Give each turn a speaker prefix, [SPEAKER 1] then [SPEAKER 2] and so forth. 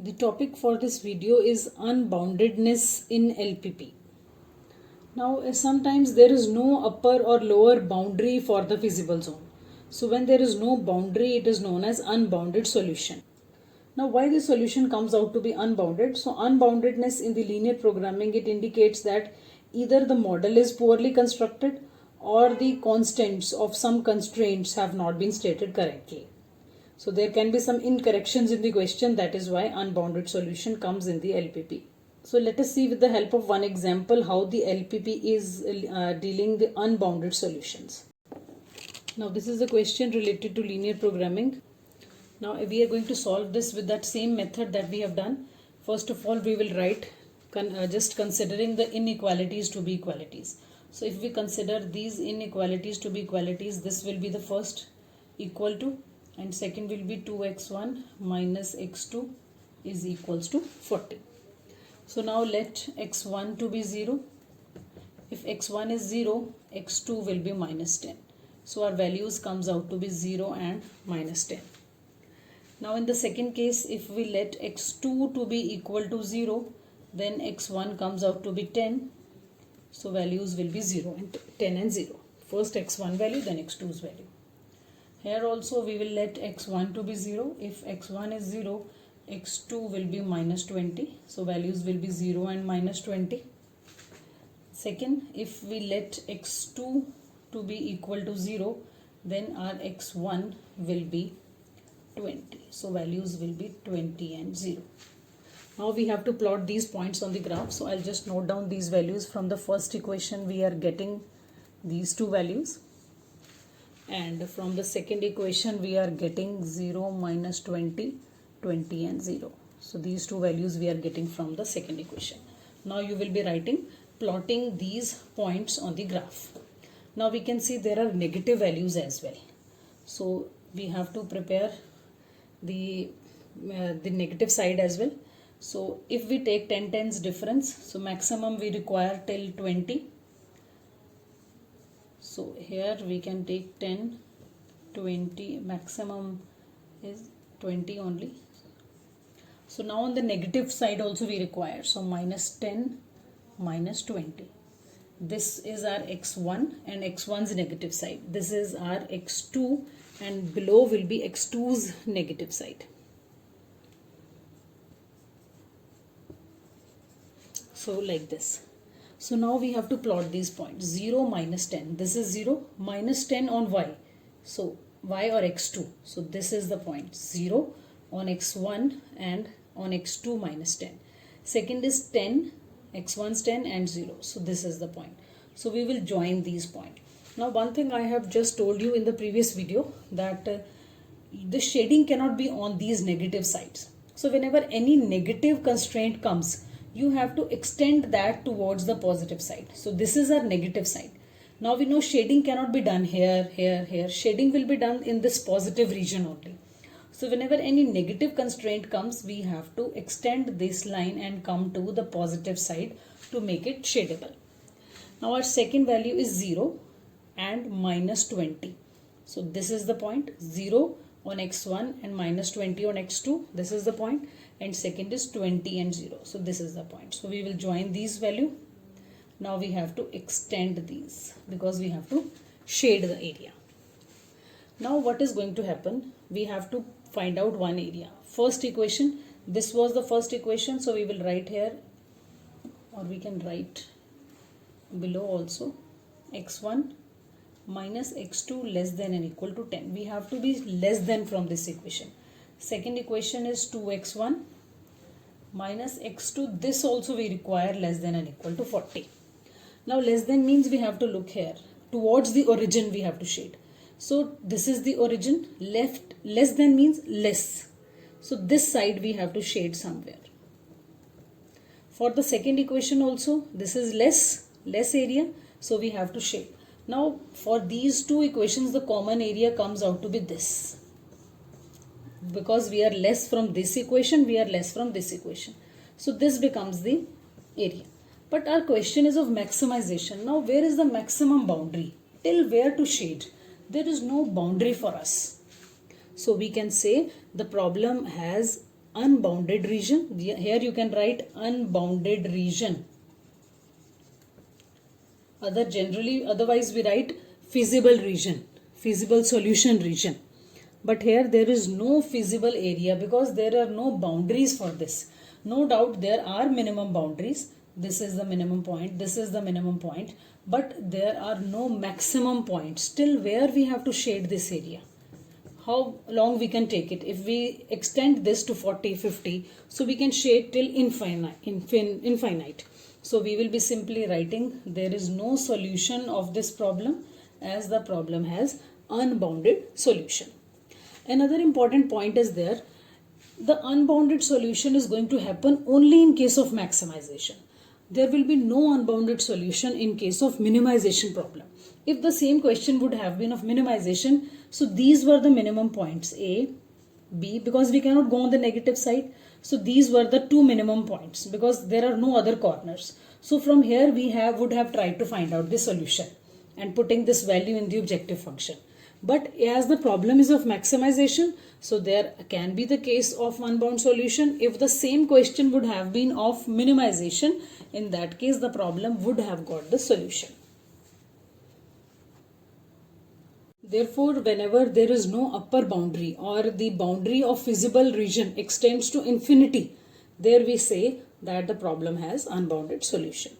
[SPEAKER 1] The topic for this video is unboundedness in LPP. Now, sometimes there is no upper or lower boundary for the feasible zone. So when there is no boundary, it is known as unbounded solution. Now, why the solution comes out to be unbounded? So unboundedness in the linear programming, it indicates that either the model is poorly constructed or the constants of some constraints have not been stated correctly. So there can be some incorrections in the question. That is why unbounded solution comes in the LPP. So let us see with the help of one example how the LPP is dealing the unbounded solutions. Now this is a question related to linear programming. Now we are going to solve this with that same method that we have done. First of all, we will write just considering the inequalities to be equalities. So if we consider these inequalities to be equalities, this will be the first equal to, and second will be 2x1 minus x2 is equals to 40. So now let x1 to be 0. If x1 is 0, x2 will be minus 10. So our values comes out to be 0 and minus 10. Now in the second case, if we let x2 to be equal to 0, then x1 comes out to be 10. So values will be 0 and 10 and 0. First x1 value, then x2's value. Here also we will let x1 to be 0. If x1 is 0, x2 will be minus 20. So values will be 0 and minus 20. Second, if we let x2 to be equal to 0, then our x1 will be 20. So values will be 20 and 0. Now we have to plot these points on the graph. So I'll just note down these values. From the first equation we are getting these two values. And from the second equation we are getting 0, minus 20, 20 and 0. So these two values we are getting from the second equation. Now you will be plotting these points on the graph. Now we can see there are negative values as well. So we have to prepare the negative side as well. So if we take 10 tens difference, so maximum we require till 20. So here we can take 10, 20, maximum is 20 only. So now on the negative side also we require. So minus 10, minus 20. This is our x1 and x1's negative side. This is our x2 and below will be x2's negative side. So like this. So now we have to plot these points. 0, minus 10. This is 0, minus 10 on y. So y or x2. So this is the point. 0 on x1 and on x2 minus 10. Second is 10, x1's 10 and 0. So this is the point. So we will join these points. Now one thing I have just told you in the previous video that the shading cannot be on these negative sides. So whenever any negative constraint comes, you have to extend that towards the positive side. So this is our negative side. Now we know shading cannot be done here, here, here. Shading will be done in this positive region only. So whenever any negative constraint comes, we have to extend this line and come to the positive side to make it shadable. Now our second value is 0 and minus 20. So this is the point. 0 on x1 and minus 20 on x2. This is the point. And second is 20 and 0. So this is the point. So we will join these value. Now we have to extend these because we have to shade the area. Now what is going to happen? We have to find out one area. First equation. This was the first equation. So we will write here, or we can write below also, x1 minus x2 less than and equal to 10. We have to be less than from this equation. Second equation is 2x1 minus x2. This also we require less than and equal to 40. Now less than means we have to look here. Towards the origin we have to shade. So this is the origin. Left, less than means less. So this side we have to shade somewhere. For the second equation also, this is less area. So we have to shade. Now for these two equations, the common area comes out to be this. Because we are less from this equation, we are less from this equation. So this becomes the area. But our question is of maximization. Now where is the maximum boundary? Till where to shade? There is no boundary for us. So we can say the problem has unbounded region. Here you can write unbounded region. Otherwise we write feasible region, feasible solution region. But here there is no feasible area because there are no boundaries for this. No doubt there are minimum boundaries. This is the minimum point, this is the minimum point, but there are no maximum points till where we have to shade this area. How long we can take it? If we extend this to 40, 50, so we can shade till infinite. So we will be simply writing there is no solution of this problem as the problem has unbounded solution. Another important point is there, the unbounded solution is going to happen only in case of maximization. There will be no unbounded solution in case of minimization problem. If the same question would have been of minimization, so these were the minimum points A, B, because we cannot go on the negative side. So these were the two minimum points because there are no other corners. So from here we would have tried to find out the solution and putting this value in the objective function. But as the problem is of maximization, so there can be the case of unbound solution. If the same question would have been of minimization, in that case the problem would have got the solution. Therefore, whenever there is no upper boundary or the boundary of feasible region extends to infinity, there we say that the problem has unbounded solution.